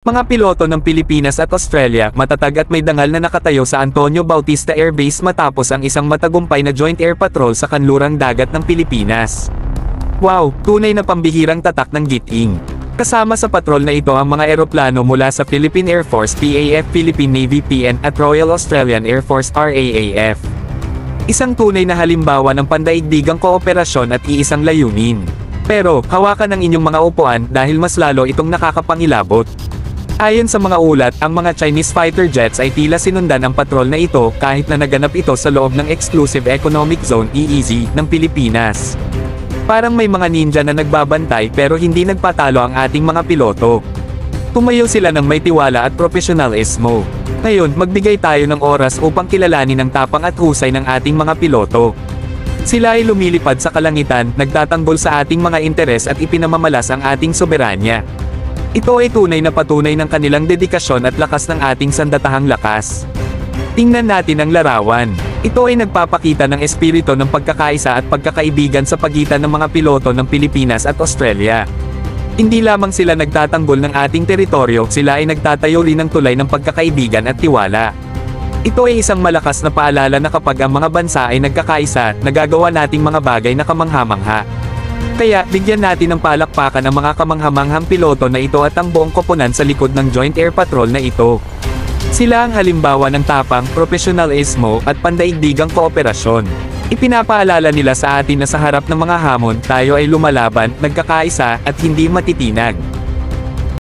Mga piloto ng Pilipinas at Australia, matatag at may dangal na nakatayo sa Antonio Bautista Air Base matapos ang isang matagumpay na joint air patrol sa kanlurang dagat ng Pilipinas. Wow, tunay na pambihirang tatak ng giting. Kasama sa patrol na ito ang mga eroplano mula sa Philippine Air Force PAF, Philippine Navy PN at Royal Australian Air Force RAAF. Isang tunay na halimbawa ng pandaigdigang kooperasyon at iisang layunin. Pero, hawakan ang inyong mga upuan dahil mas lalo itong nakakapangilabot. Ayon sa mga ulat, ang mga Chinese fighter jets ay tila sinundan ang patrol na ito kahit na naganap ito sa loob ng Exclusive Economic Zone EEZ ng Pilipinas. Parang may mga ninja na nagbabantay pero hindi nagpatalo ang ating mga piloto. Tumayo sila ng may tiwala at profesionalismo. Ngayon, magbigay tayo ng oras upang kilalanin ang tapang at husay ng ating mga piloto. Sila ay lumilipad sa kalangitan, nagtatanggol sa ating mga interes at ipinamamalas ang ating soberanya. Ito ay tunay na patunay ng kanilang dedikasyon at lakas ng ating sandatahang lakas. Tingnan natin ang larawan. Ito ay nagpapakita ng espiritu ng pagkakaisa at pagkakaibigan sa pagitan ng mga piloto ng Pilipinas at Australia. Hindi lamang sila nagtatanggol ng ating teritoryo, sila ay nagtatayo rin ng tulay ng pagkakaibigan at tiwala. Ito ay isang malakas na paalala na kapag ang mga bansa ay nagkakaisa, nagagawa nating mga bagay na kamangha-mangha. Kaya, bigyan natin ng palakpakan ang mga kamanghamanghang piloto na ito at ang buong koponan sa likod ng Joint Air Patrol na ito. Sila ang halimbawa ng tapang, profesionalismo, at pandaigdigang kooperasyon. Ipinapaalala nila sa atin na sa harap ng mga hamon, tayo ay lumalaban, nagkakaisa, at hindi matitinag.